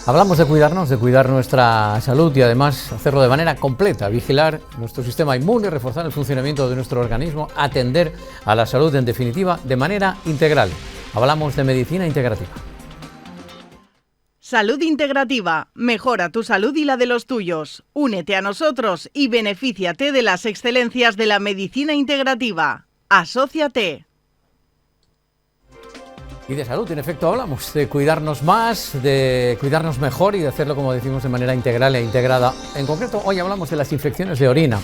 Hablamos de cuidarnos, de cuidar nuestra salud y además hacerlo de manera completa, vigilar nuestro sistema inmune, reforzar el funcionamiento de nuestro organismo, atender a la salud en definitiva de manera integral. Hablamos de medicina integrativa. Salud Integrativa. Mejora tu salud y la de los tuyos. Únete a nosotros y benefíciate de las excelencias de la medicina integrativa. Asóciate. Y de salud, en efecto, hablamos de cuidarnos más, de cuidarnos mejor y de hacerlo, como decimos, de manera integral e integrada. En concreto, hoy hablamos de las infecciones de orina.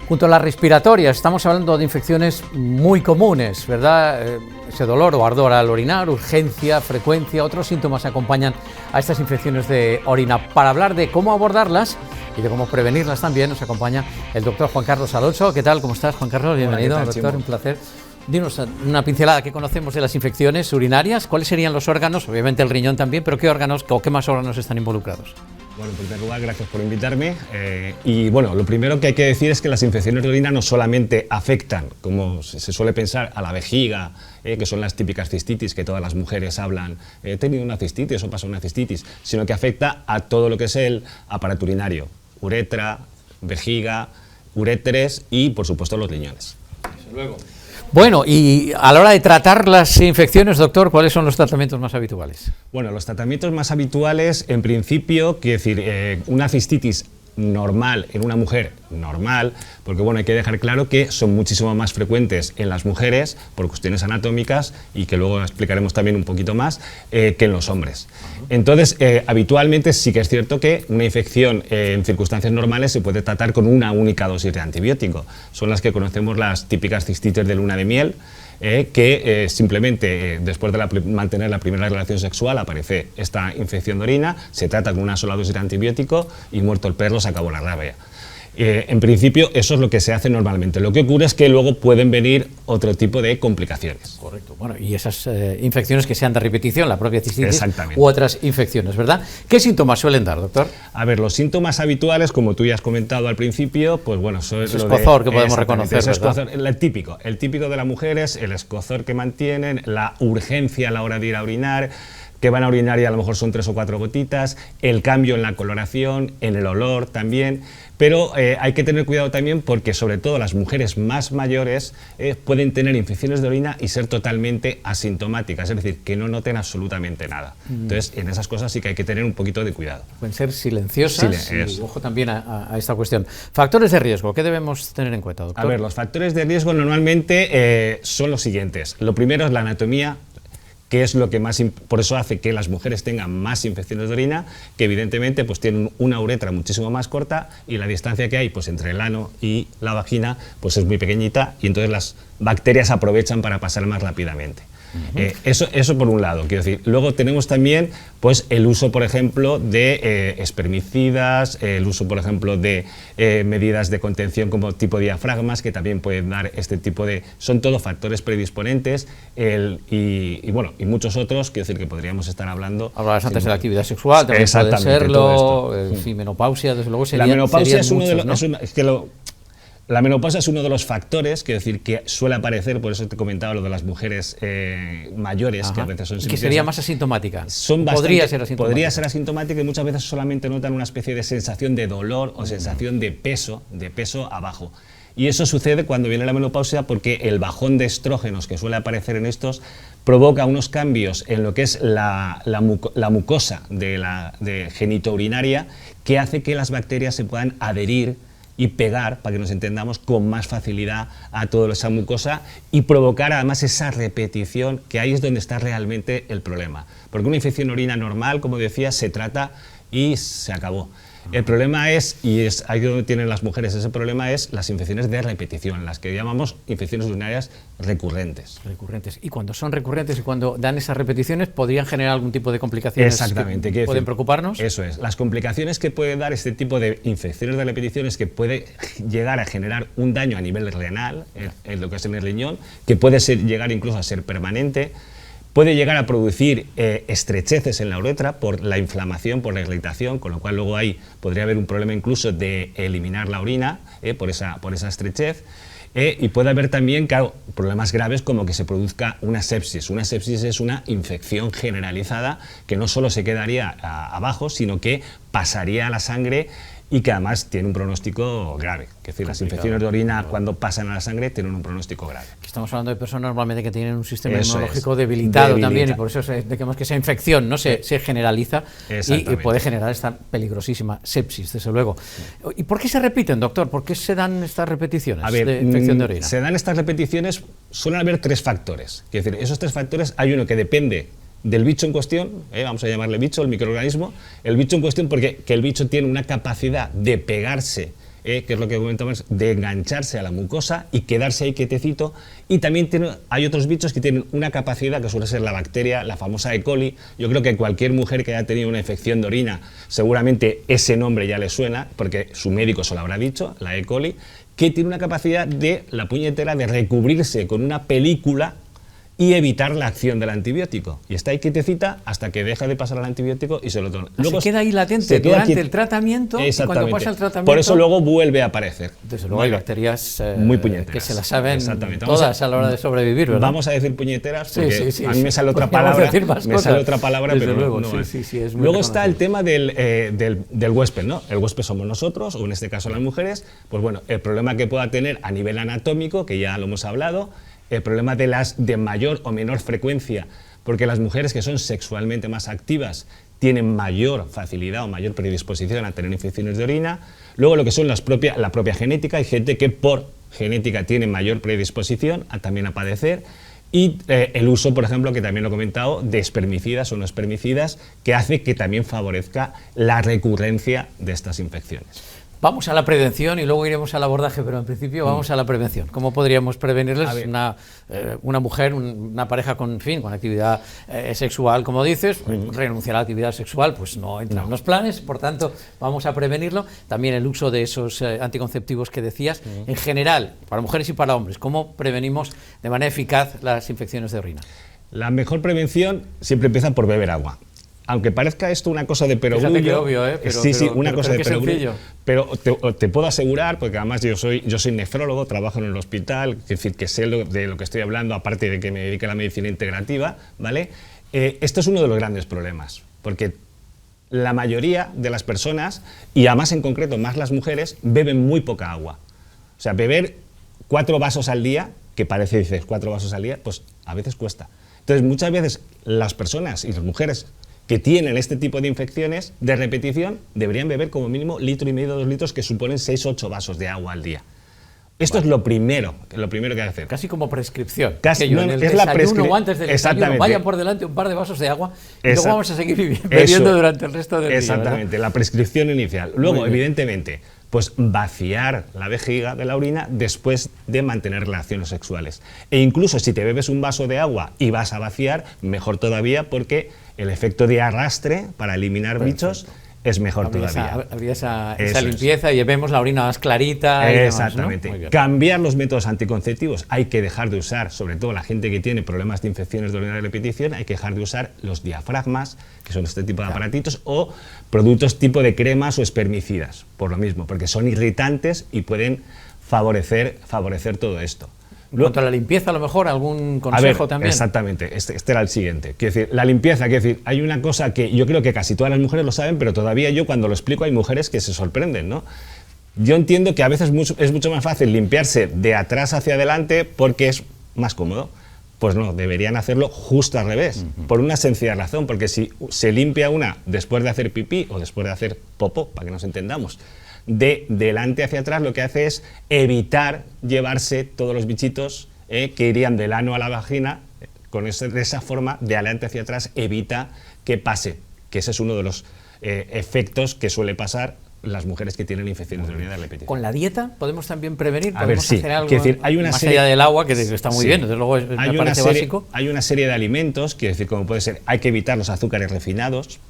Junto a las respiratorias, estamos hablando de infecciones muy comunes, ¿verdad? Ese dolor o ardor al orinar, urgencia, frecuencia, otros síntomas acompañan a estas infecciones de orina. Para hablar de cómo abordarlas y de cómo prevenirlas también, nos acompaña el doctor Juan Carlos Alonso. ¿Qué tal? ¿Cómo estás, Juan Carlos? Bienvenido, Hola, ¿qué tal, doctor, un placer. Dinos una pincelada que conocemos de las infecciones urinarias. ¿Cuáles serían los órganos? Obviamente el riñón también, pero ¿qué órganos o qué más órganos están involucrados? Bueno, en primer lugar, gracias por invitarme. Y bueno, lo primero que hay que decir es que las infecciones de orina no solamente afectan, como se suele pensar, a la vejiga, que son las típicas cistitis que todas las mujeres hablan, he tenido una cistitis o pasa una cistitis, sino que afecta a todo lo que es el aparato urinario, uretra, vejiga, uréteres y, por supuesto, los riñones. Desde luego. Bueno, y a la hora de tratar las infecciones, doctor, ¿cuáles son los tratamientos más habituales? Bueno, los tratamientos más habituales, en principio, quiero decir, una cistitis normal en una mujer normal, porque bueno, hay que dejar claro que son muchísimo más frecuentes en las mujeres por cuestiones anatómicas y que luego explicaremos también un poquito más que en los hombres. Entonces, habitualmente sí que es cierto que una infección en circunstancias normales se puede tratar con una única dosis de antibiótico. Son las que conocemos las típicas cistitis de luna de miel, que simplemente después de mantener la primera relación sexual aparece esta infección de orina, se trata con una sola dosis de antibiótico y muerto el perro se acabó la rabia. En principio eso es lo que se hace normalmente. Lo que ocurre es que luego pueden venir otro tipo de complicaciones. Correcto. Bueno, y esas infecciones que sean de repetición, la propia cistitis u otras infecciones, ¿verdad? ¿Qué síntomas suelen dar, doctor? A ver, los síntomas habituales, como tú ya has comentado al principio, pues bueno, son ese escozor que podemos reconocer, ese escozor, el típico de la mujer es el escozor que mantienen, la urgencia a la hora de ir a orinar, que van a orinar y a lo mejor son 3 o 4 gotitas, el cambio en la coloración, en el olor también, pero hay que tener cuidado también porque sobre todo las mujeres más mayores pueden tener infecciones de orina y ser totalmente asintomáticas, es decir, que no noten absolutamente nada. Entonces, en esas cosas sí que hay que tener un poquito de cuidado. Pueden ser silenciosas y ojo también a esta cuestión. Factores de riesgo, ¿qué debemos tener en cuenta, doctor? A ver, los factores de riesgo normalmente son los siguientes. Lo primero es la anatomía, que es lo que más, por eso hace que las mujeres tengan más infecciones de orina, que evidentemente pues tienen una uretra muchísimo más corta y la distancia que hay pues entre el ano y la vagina pues es muy pequeñita y entonces las bacterias aprovechan para pasar más rápidamente. Eso por un lado, quiero decir. Luego tenemos también pues, el uso, por ejemplo, de espermicidas, el uso, por ejemplo, de medidas de contención como tipo diafragmas, que también pueden dar este tipo de... Son todos factores predisponentes y muchos otros, quiero decir, que podríamos estar hablando... Hablabas antes de la actividad sexual, también puede serlo, menopausia, desde luego serían... La menopausia es uno de los... ¿no? La menopausia es uno de los factores, quiero decir, que suele aparecer, por eso te comentaba lo de las mujeres mayores, que a veces son... ¿Y que sería más asintomática? Podría ser asintomática y muchas veces solamente notan una especie de sensación de dolor o sensación de peso abajo. Y eso sucede cuando viene la menopausia porque el bajón de estrógenos que suele aparecer en estos provoca unos cambios en lo que es la mucosa de genitourinaria que hace que las bacterias se puedan adherir y pegar, para que nos entendamos, con más facilidad a toda esa mucosa y provocar además esa repetición, que ahí es donde está realmente el problema. Porque una infección de orina normal, como decía, se trata y se acabó. El problema es, y es ahí donde tienen las mujeres ese problema, es las infecciones de repetición, las que llamamos infecciones urinarias recurrentes. Recurrentes. Y cuando son recurrentes y cuando dan esas repeticiones, ¿podrían generar algún tipo de complicaciones? Exactamente. Que pueden preocuparnos? Eso es. Las complicaciones que puede dar este tipo de infecciones de repeticiones que puede llegar a generar un daño a nivel renal, en lo que es en el riñón, que puede llegar incluso a ser permanente. Puede llegar a producir estrecheces en la uretra por la inflamación, por la irritación, con lo cual luego ahí podría haber un problema incluso de eliminar la orina por esa estrechez. Y puede haber también, claro, problemas graves como que se produzca una sepsis. Una sepsis es una infección generalizada que no solo se quedaría abajo, sino que pasaría a la sangre y que además tiene un pronóstico grave. Es decir, las infecciones de orina cuando pasan a la sangre tienen un pronóstico grave. Estamos hablando de personas normalmente que tienen un sistema inmunológico debilitado también, y por eso decimos que esa infección no se generaliza y puede generar esta peligrosísima sepsis, desde luego. ¿Y por qué se repiten, doctor? ¿Por qué se dan estas repeticiones de infección de orina? Se dan estas repeticiones, suelen haber 3 factores. Es decir, esos 3 factores, hay uno que depende del bicho en cuestión, vamos a llamarle bicho, el microorganismo, el bicho en cuestión porque que el bicho tiene una capacidad de pegarse, que es lo que comentamos, de engancharse a la mucosa y quedarse ahí quietecito, y también hay otros bichos que tienen una capacidad que suele ser la bacteria, la famosa E. coli. Yo creo que cualquier mujer que haya tenido una infección de orina, seguramente ese nombre ya le suena, porque su médico se lo habrá dicho, la E. coli, que tiene una capacidad de, la puñetera, de recubrirse con una película y evitar la acción del antibiótico. Y está ahí quietecita hasta que deja de pasar el antibiótico y se lo toma. Luego se queda ahí latente durante el tratamiento, y cuando pasa el tratamiento... Por eso luego vuelve a aparecer. Desde luego hay bacterias muy puñeteras, que se las saben todas a la hora de sobrevivir, ¿verdad? Vamos a decir puñeteras porque sí, a mí me sale otra palabra, pero luego, no es. Es luego está el tema del huésped, ¿no? El huésped somos nosotros, o en este caso las mujeres. Pues bueno, el problema que pueda tener a nivel anatómico, que ya lo hemos hablado, el problema de mayor o menor frecuencia, porque las mujeres que son sexualmente más activas tienen mayor facilidad o mayor predisposición a tener infecciones de orina. Luego lo que son la propia genética, hay gente que por genética tiene mayor predisposición también a padecer, y el uso, por ejemplo, que también lo he comentado, de espermicidas o no espermicidas, que hace que también favorezca la recurrencia de estas infecciones. Vamos a la prevención y luego iremos al abordaje, pero en principio vamos a la prevención. ¿Cómo podríamos prevenirles una mujer, una pareja con actividad sexual, como dices? Renunciar a la actividad sexual, pues no entra en los planes, por tanto vamos a prevenirlo. También el uso de esos anticonceptivos que decías, en general, para mujeres y para hombres. ¿Cómo prevenimos de manera eficaz las infecciones de orina? La mejor prevención siempre empieza por beber agua. Aunque parezca esto una cosa de perogrullo, que obvio, una cosa de perogrullo, pero te puedo asegurar, porque además yo soy nefrólogo, trabajo en el hospital, es decir, que sé de lo que estoy hablando, aparte de que me dedique a la medicina integrativa, ¿vale? Esto es uno de los grandes problemas, porque la mayoría de las personas, y además en concreto más las mujeres, beben muy poca agua. O sea, beber 4 vasos al día, que parece, dices, 4 vasos al día, pues a veces cuesta. Entonces, muchas veces las personas y las mujeres que tienen este tipo de infecciones de repetición deberían beber como mínimo 1,5 litros, 2 litros, que suponen 6-8 vasos de agua al día. Esto es lo primero que hay que hacer. Casi como prescripción. Casi, en el desayuno o antes del desayuno vayan por delante un par de vasos de agua y luego vamos a seguir bebiendo durante el resto del día. Exactamente, la prescripción inicial. Luego, evidentemente, pues vaciar la vejiga de la orina después de mantener relaciones sexuales. E incluso si te bebes un vaso de agua y vas a vaciar, mejor todavía, porque el efecto de arrastre para eliminar bichos es mejor todavía. Habría esa limpieza y vemos la orina más clarita. Exactamente. Y demás, ¿no? Cambiar los métodos anticonceptivos. Hay que dejar de usar, sobre todo la gente que tiene problemas de infecciones de orina de repetición, hay que dejar de usar los diafragmas, que son este tipo de aparatitos, o productos tipo de cremas o espermicidas, por lo mismo, porque son irritantes y pueden favorecer todo esto. En cuanto a la limpieza, a lo mejor, ¿algún consejo también? Exactamente, este era el siguiente. Quiero decir, la limpieza, hay una cosa que yo creo que casi todas las mujeres lo saben, pero todavía yo cuando lo explico hay mujeres que se sorprenden, ¿no? Yo entiendo que a veces es mucho más fácil limpiarse de atrás hacia adelante porque es más cómodo. Pues no, deberían hacerlo justo al revés, por una sencilla razón, porque si se limpia una después de hacer pipí o después de hacer popó, para que nos entendamos, de delante hacia atrás, lo que hace es evitar llevarse todos los bichitos que irían del ano a la vagina. De esa forma, de adelante hacia atrás, evita que pase, que ese es uno de los efectos que suele pasar las mujeres que tienen infecciones de orina de repetición. ¿Con la dieta podemos también prevenir? ¿Podemos hacer algo más allá del agua, que está muy bien, desde luego me parece básico? Hay una serie de alimentos, quiero decir, como puede ser, hay que evitar los azúcares refinados.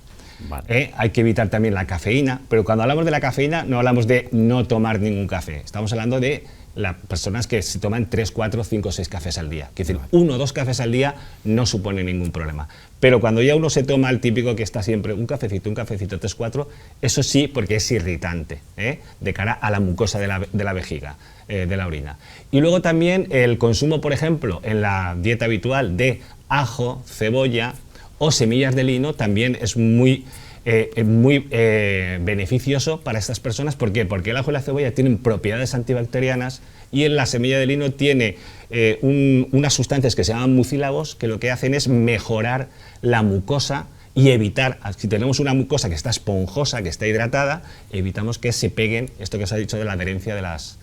Vale. Hay que evitar también la cafeína, pero cuando hablamos de la cafeína no hablamos de no tomar ningún café, estamos hablando de las personas que se toman 3, 4, 5, 6 cafés al día. Es decir, 1 o 2 cafés al día no supone ningún problema. Pero cuando ya uno se toma el típico que está siempre un cafecito, 3, 4, eso sí, porque es irritante, de cara a la mucosa de la vejiga, de la orina. Y luego también el consumo, por ejemplo, en la dieta habitual de ajo, cebolla o semillas de lino también es muy beneficioso para estas personas. ¿Por qué? Porque el ajo y la cebolla tienen propiedades antibacterianas y en la semilla de lino tiene unas sustancias que se llaman mucílagos, que lo que hacen es mejorar la mucosa y evitar, si tenemos una mucosa que está esponjosa, que está hidratada, evitamos que se peguen, esto que os ha dicho de la adherencia de las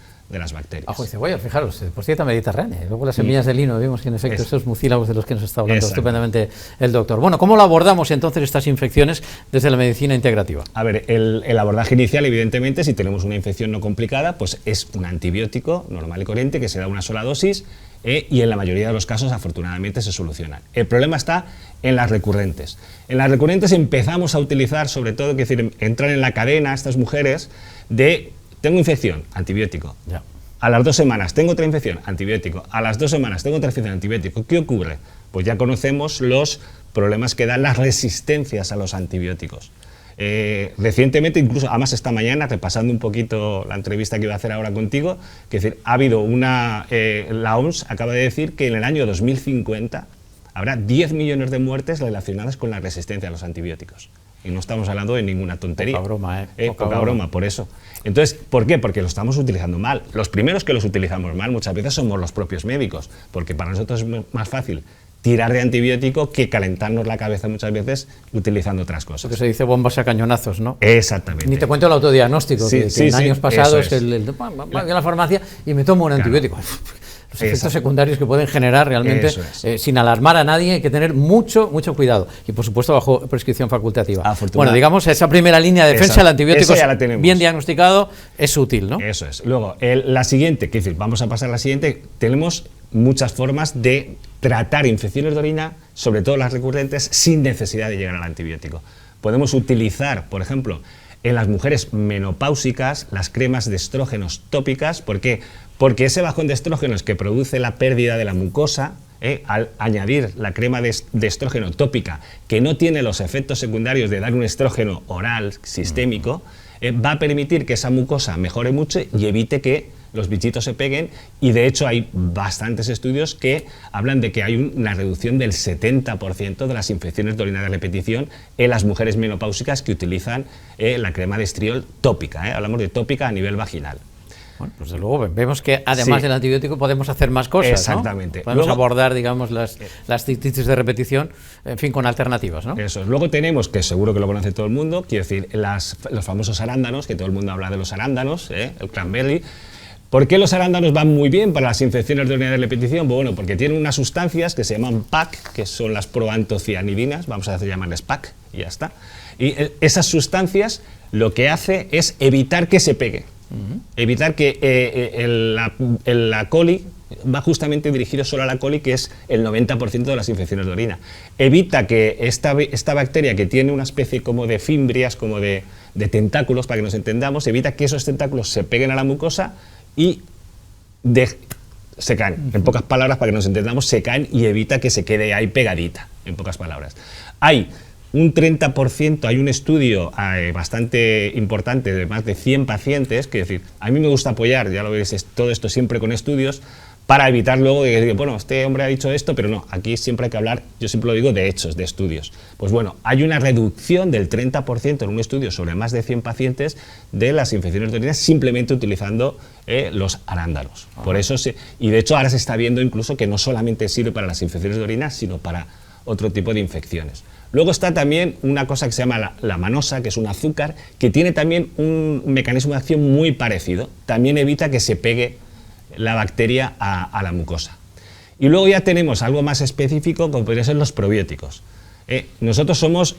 bacterias. Ajo y cebolla, fijaros, por dieta mediterránea. Luego las semillas de lino, vemos que en efecto esos mucílagos de los que nos está hablando estupendamente el doctor. Bueno, ¿cómo lo abordamos entonces estas infecciones desde la medicina integrativa? A ver, el abordaje inicial, evidentemente, si tenemos una infección no complicada, pues es un antibiótico normal y corriente que se da una sola dosis y en la mayoría de los casos, afortunadamente, se solucionan. El problema está en las recurrentes. En las recurrentes empezamos a utilizar, sobre todo, que decir, entran en la cadena estas mujeres de tengo infección, antibiótico. Ya. A las 2 semanas tengo otra infección, antibiótico. A las 2 semanas tengo otra infección, antibiótico. ¿Qué ocurre? Pues ya conocemos los problemas que dan las resistencias a los antibióticos. Recientemente, incluso, además esta mañana, repasando un poquito la entrevista que iba a hacer ahora contigo, que es decir, ha habido la OMS acaba de decir que en el año 2050 habrá 10 millones de muertes relacionadas con la resistencia a los antibióticos. Y no estamos hablando de ninguna tontería. Poca broma, Poca broma, por eso. Entonces, ¿por qué? Porque lo estamos utilizando mal. Los primeros que los utilizamos mal muchas veces somos los propios médicos, porque para nosotros es más fácil tirar de antibiótico que calentarnos la cabeza muchas veces utilizando otras cosas. Lo que se dice bombas a cañonazos, ¿no? Exactamente. Ni te cuento el autodiagnóstico, que en años pasados voy a la farmacia y me tomo un antibiótico. Los efectos secundarios que pueden generar realmente, sin alarmar a nadie, hay que tener mucho cuidado. Y por supuesto bajo prescripción facultativa. Bueno, digamos, esa primera línea de defensa, el antibiótico bien diagnosticado, es útil, ¿no? Eso es. Luego, la siguiente, que decir, vamos a pasar a la siguiente, tenemos muchas formas de tratar infecciones de orina, sobre todo las recurrentes, sin necesidad de llegar al antibiótico. Podemos utilizar, por ejemplo, en las mujeres menopáusicas, las cremas de estrógenos tópicas. ¿Por qué? Porque ese bajón de estrógenos que produce la pérdida de la mucosa, al añadir la crema de estrógeno tópica, que no tiene los efectos secundarios de dar un estrógeno oral sistémico, va a permitir que esa mucosa mejore mucho y evite que los bichitos se peguen, y de hecho hay bastantes estudios que hablan de que hay una reducción del 70% de las infecciones de orina de repetición en las mujeres menopáusicas que utilizan la crema de estriol tópica, hablamos de tópica a nivel vaginal. Bueno, pues desde luego vemos que además del antibiótico podemos hacer más cosas, exactamente, ¿no? Podemos abordar, digamos, las cistitis de repetición, en fin, con alternativas, ¿no? Eso es. Luego tenemos, que seguro que lo conoce todo el mundo, quiero decir, los famosos arándanos, que todo el mundo habla de los arándanos, el cranberry. ¿Por qué los arándanos van muy bien para las infecciones de orina de repetición? Bueno, porque tienen unas sustancias que se llaman PAC, que son las proantocianidinas, vamos a llamarles PAC y ya está. Y esas sustancias lo que hace es evitar que se pegue. Evitar que la coli va justamente dirigido solo a la coli, que es el 90% de las infecciones de orina. Evita que esta bacteria, que tiene una especie como de fimbrias, como de tentáculos, para que nos entendamos, evita que esos tentáculos se peguen a la mucosa y se caen. En pocas palabras, para que nos entendamos, se caen y evita que se quede ahí pegadita, en pocas palabras. Hay un 30%, hay un estudio bastante importante de más de 100 pacientes, que decir, a mí me gusta apoyar, ya lo veis, todo esto siempre con estudios, para evitar luego de que, bueno, este hombre ha dicho esto, pero no, aquí siempre hay que hablar, yo siempre lo digo, de hechos, de estudios. Pues bueno, hay una reducción del 30% en un estudio sobre más de 100 pacientes de las infecciones de orina simplemente utilizando los arándanos. Por eso y de hecho ahora se está viendo incluso que no solamente sirve para las infecciones de orina, sino para otro tipo de infecciones. Luego está también una cosa que se llama la manosa, que es un azúcar, que tiene también un mecanismo de acción muy parecido. También evita que se pegue la bacteria a la mucosa. Y luego ya tenemos algo más específico, como podrían ser los probióticos. Nosotros somos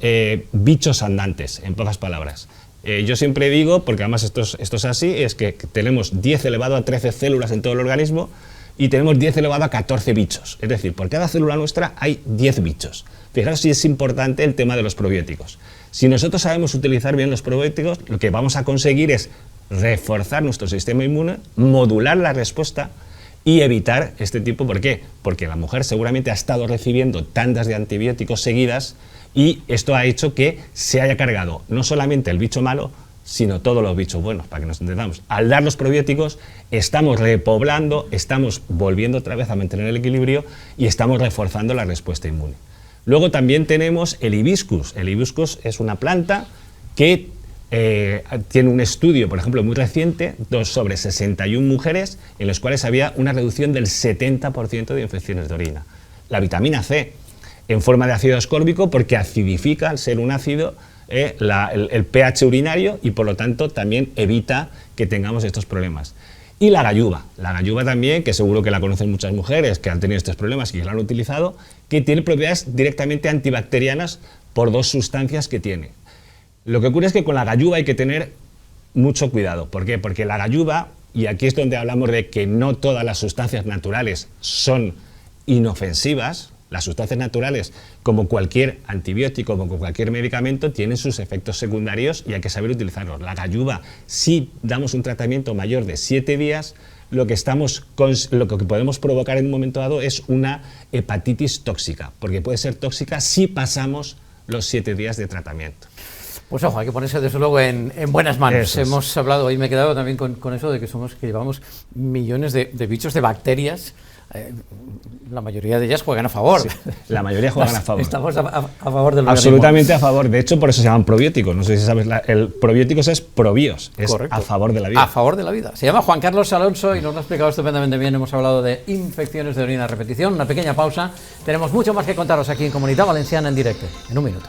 bichos andantes, en pocas palabras. Yo siempre digo, porque además esto es así, es que tenemos 10 elevado a 13 células en todo el organismo y tenemos 10 elevado a 14 bichos. Es decir, por cada célula nuestra hay 10 bichos. Fijaros si es importante el tema de los probióticos. Si nosotros sabemos utilizar bien los probióticos, lo que vamos a conseguir es reforzar nuestro sistema inmune, modular la respuesta y evitar este tipo. ¿Por qué? Porque la mujer seguramente ha estado recibiendo tandas de antibióticos seguidas y esto ha hecho que se haya cargado no solamente el bicho malo, sino todos los bichos buenos, para que nos entendamos. Al dar los probióticos, estamos repoblando, estamos volviendo otra vez a mantener el equilibrio y estamos reforzando la respuesta inmune. Luego también tenemos el hibiscus. El hibiscus es una planta que tiene un estudio, por ejemplo, muy reciente, sobre 61 mujeres, en los cuales había una reducción del 70% de infecciones de orina. La vitamina C, en forma de ácido ascórbico, porque acidifica, al ser un ácido, el pH urinario y por lo tanto también evita que tengamos estos problemas. Y la galluva también, que seguro que la conocen muchas mujeres que han tenido estos problemas y que la han utilizado, que tiene propiedades directamente antibacterianas por dos sustancias que tiene. Lo que ocurre es que con la galluva hay que tener mucho cuidado. ¿Por qué? Porque la galluva, y aquí es donde hablamos de que no todas las sustancias naturales son inofensivas. Las sustancias naturales, como cualquier antibiótico, como cualquier medicamento, tienen sus efectos secundarios y hay que saber utilizarlos. La galluva, si damos un tratamiento mayor de 7 días, lo que podemos provocar en un momento dado es una hepatitis tóxica, porque puede ser tóxica si pasamos los 7 días de tratamiento. Pues ojo, hay que ponerse desde luego en buenas manos. Eso es. Hemos hablado, hoy me he quedado también con eso de que llevamos millones de bichos, de bacterias. La mayoría de ellas juegan a favor. Sí, la mayoría juegan a favor. Estamos a favor del organismo. Absolutamente a favor. De hecho, por eso se llaman probióticos. No sé si sabes, el probióticos es probios, es correcto. a favor de la vida. A favor de la vida. Se llama Juan Carlos Alonso y nos lo ha explicado estupendamente bien. Hemos hablado de infecciones de orina a repetición. Una pequeña pausa. Tenemos mucho más que contaros aquí en Comunitat Valenciana en directo. En un minuto.